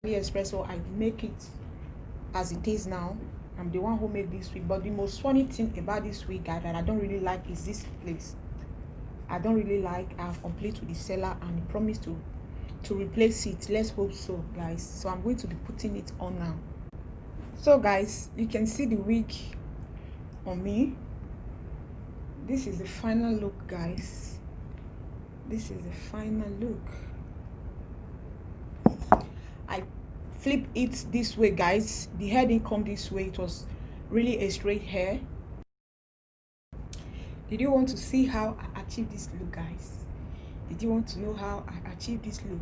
Espresso, I make it as it is now. I'm the one who made this wig, but the most funny thing about this wig, guys, that I don't really like is this place. I don't really like. I've complained to the seller and he promised to replace it. Let's hope so, guys. So I'm going to be putting it on now. So guys, you can see the wig on me. This is the final look, guys. This is the final look. I flip it this way, guys. The hair didn't come this way. It was really a straight hair. Did you want to see how I achieved this look, guys? Did you want to know how I achieved this look?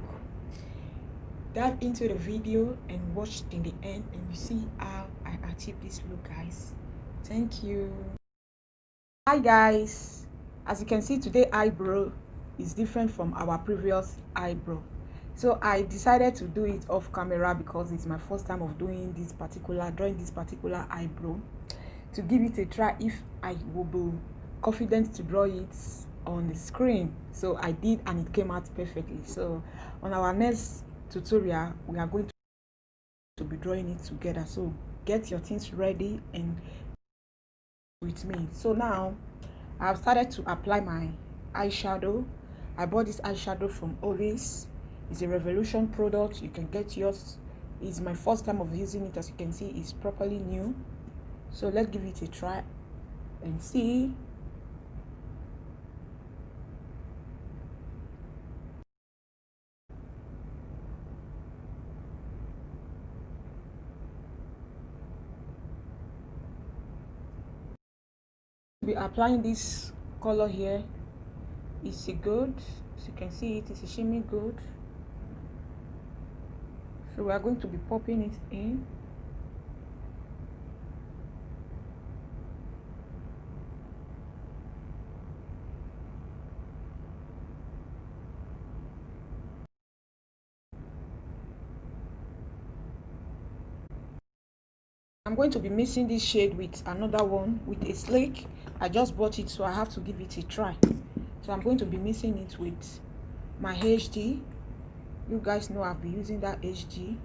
Dive into the video and watch in the end and you see how I achieved this look, guys. Thank you. Hi guys, as you can see, today eyebrow is different from our previous eyebrow. So I decided to do it off camera because it's my first time of drawing this particular eyebrow, to give it a try if I will be confident to draw it on the screen. So I did and it came out perfectly. So on our next tutorial we are going to be drawing it together. So get your things ready and with me. So now I've started to apply my eyeshadow. I bought this eyeshadow from Oris. It's a Revolution product. You can get yours. It's my first time of using it. As you can see, it's properly new. So let's give it a try and see. Be applying this color here. It's a gold. As you can see, it is a shimmy gold. So we are going to be popping it in. I'm going to be mixing this shade with another one with a Sleek. I just bought it, so I have to give it a try. So I'm going to be mixing it with my HD. You guys know I've been using that HD.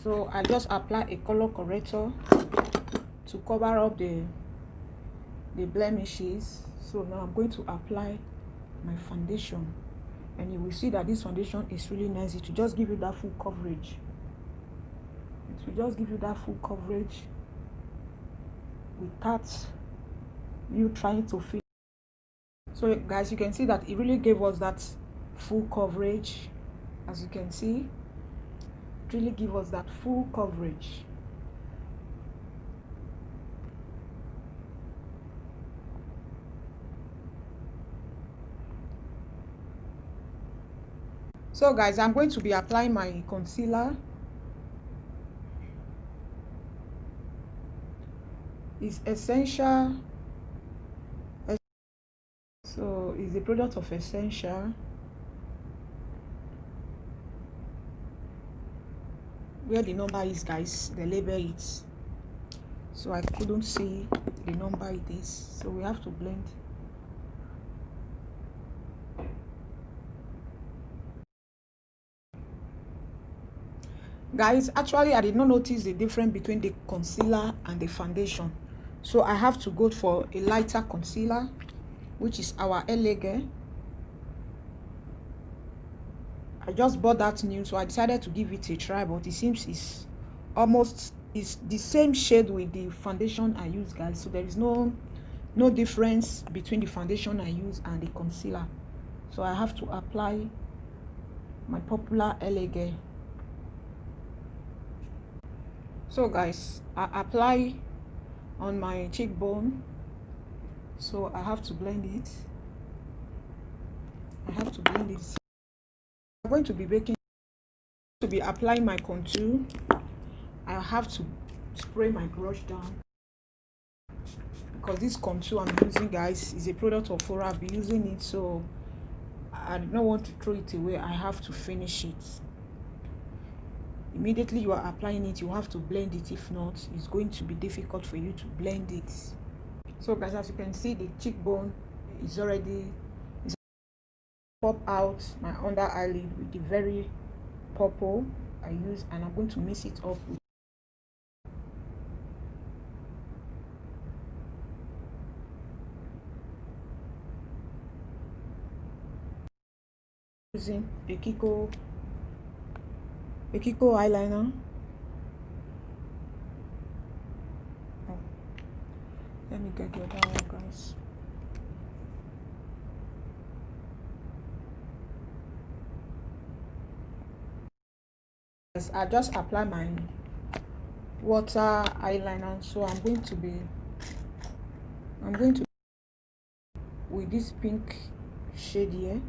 So I just apply a color corrector to cover up the blemishes. So now I'm going to apply my foundation, and you will see that this foundation is really nice. It will just give you that full coverage. It will just give you that full coverage without you trying to fit. So guys, you can see that it really gave us that full coverage. As you can see, it really gave us that full coverage. So guys, I'm going to be applying my concealer. It's Essential. So it's a product of Essential. Where the number is, guys, the label it. So I couldn't see the number it is, so we have to blend. Guys, actually I did not notice the difference between the concealer and the foundation, so I have to go for a lighter concealer, which is our Elegant. I just bought that new, so I decided to give it a try, but it seems it's the same shade with the foundation I use, guys. So there is no difference between the foundation I use and the concealer. So I have to apply my popular Elegant. So guys, I apply on my cheekbone, so I have to blend it. I'm going to be applying my contour. I have to spray my brush down because this contour I'm using, guys, is a product of Aura. I've been using it, so I do not want to throw it away. I have to finish it. Immediately you are applying it, you have to blend it. If not, it's going to be difficult for you to blend it. So guys, as you can see, the cheekbone is already pop out my under eyelid with the very purple I use, and I'm going to mix it up with using a Kiko eyeliner. Oh, let me get the other one, guys. I just apply my water eyeliner, so I'm going to with this pink shade here.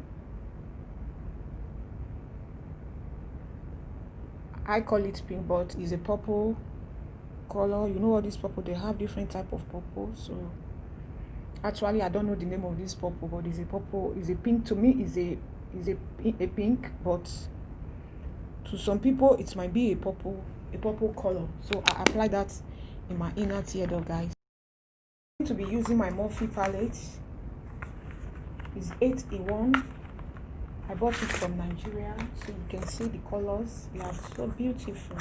I call it pink, but it's a purple color. You know what this purple, they have different type of purple. So actually I don't know the name of this purple, but it's a purple, it's a pink. To me is a pink, but to some people it might be a purple color. So I apply that in my inner tear duct, guys. I'm going to be using my Morphe palette. It's 8 in 1. I bought it from Nigeria, so you can see the colors. They are so beautiful,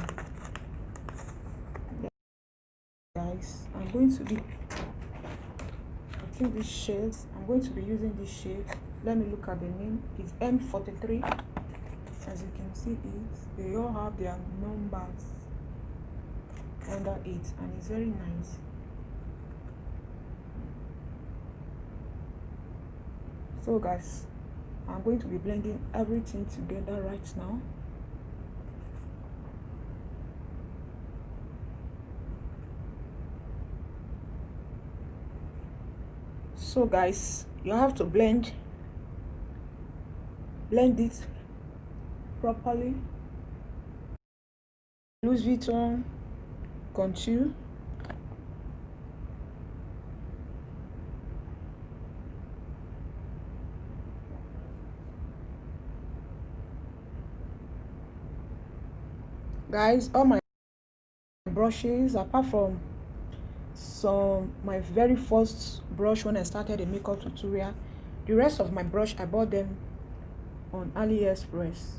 guys. I'm going to be, I think this shade, I'm going to be using this shade. Let me look at the name. It's M43. As you can see it, they all have their numbers under it, and it's very nice. So guys, I'm going to be blending everything together right now. So guys, you have to blend it properly. Louis Vuitton contour. Guys, all my brushes, apart from my very first brush when I started a makeup tutorial, the rest of my brush I bought them on AliExpress.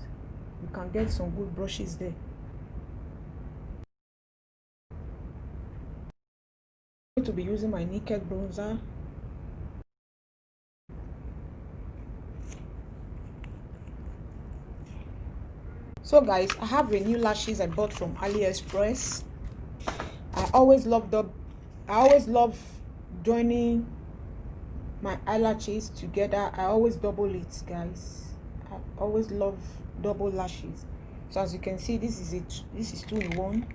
You can get some good brushes there. I'm going to be using my Naked bronzer. So guys, I have the new lashes I bought from AliExpress. I always love joining my eyelashes together. I always double it, guys. I always love double lashes. So as you can see, this is 2 in 1.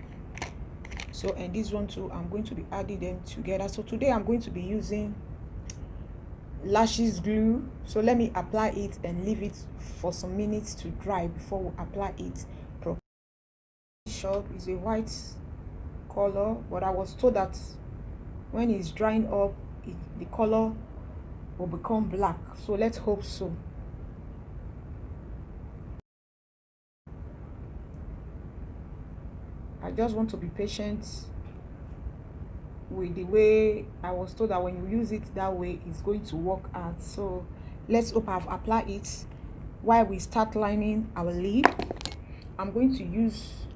So, and this one too, I'm going to be adding them together. So today I'm going to be using lashes glue. So let me apply it and leave it for some minutes to dry before we apply it properly. Shop is a white color, but I was told that when it's drying up, the color will become black. So let's hope so. I just want to be patient with the way I was told that when you use it that way, it's going to work out. So let's hope I've applied it. While we start lining our lid, I'm going to use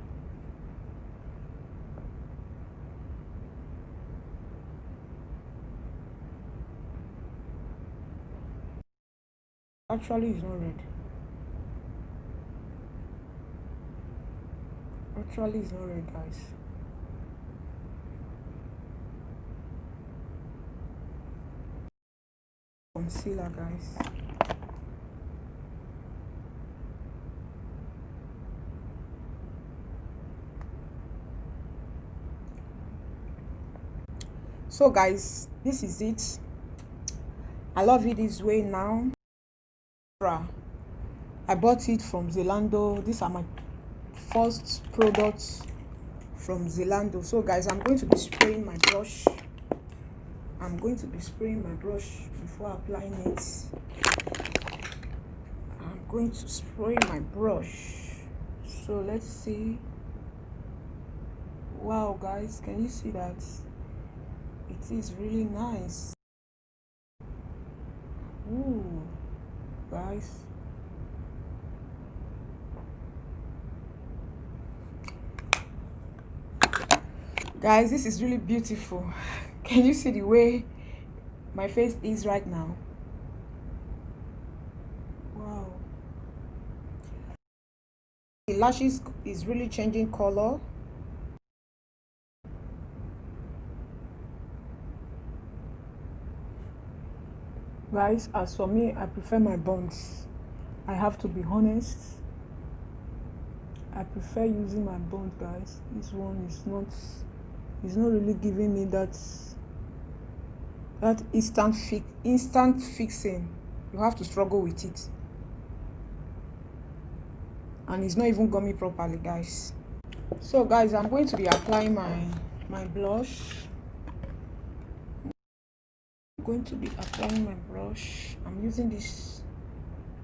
actually it's not red. Actually it's not red, guys. Concealer, guys. So guys, this is it. I love it this way now. I bought it from Zalando. These are my first products from Zalando. So guys, I'm going to be spraying my brush. I'm going to be spraying my brush before applying it. I'm going to spray my brush. So let's see. Wow guys, can you see that? It is really nice. Ooh, guys. Guys, this is really beautiful. Can you see the way my face is right now? Wow. The lashes is really changing color. Guys, as for me, I prefer my buns. I have to be honest. I prefer using my buns, guys. This one is not, it's not really giving me that instant fixing. You have to struggle with it. And it's not even gummy properly, guys. So guys, I'm going to be applying my blush. I'm going to be applying my brush. I'm using this.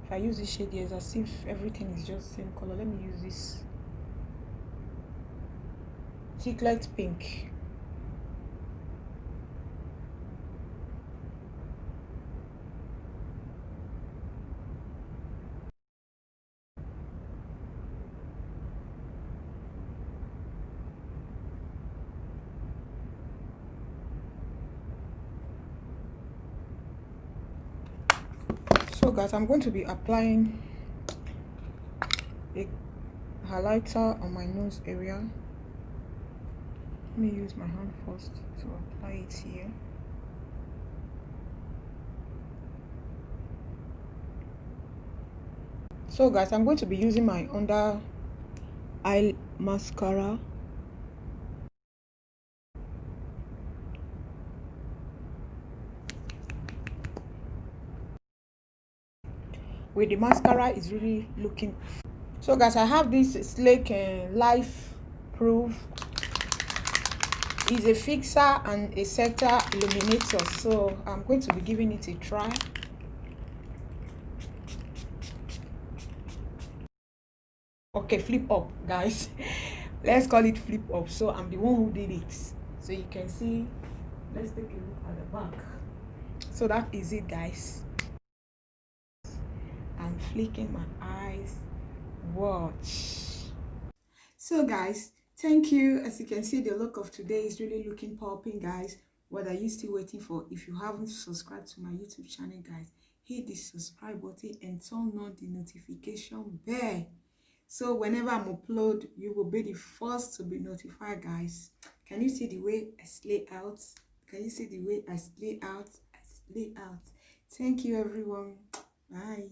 If I use this shade here, it's as if everything is just same color. Let me use this Chiclet Pink. So guys, I'm going to be applying a highlighter on my nose area. Let me use my hand first to apply it here. So guys, I'm going to be using my under eye mascara. With the mascara is really looking. So guys, I have this Slake Life Proof. It's a fixer and a setter illuminator, so I'm going to be giving it a try. Okay, flip up, guys. Let's call it flip up. So I'm the one who did it, so you can see. Let's take a look at the back. So that is it, guys. I'm flicking my eyes. Watch. So guys, thank you. As you can see, the look of today is really looking popping, guys. What are you still waiting for? If you haven't subscribed to my YouTube channel, guys, hit the subscribe button and turn on the notification bell, so whenever I'm upload, you will be the first to be notified, guys. Can you see the way I slay out? Can you see the way I slay out? I slay out. Thank you, everyone. Bye.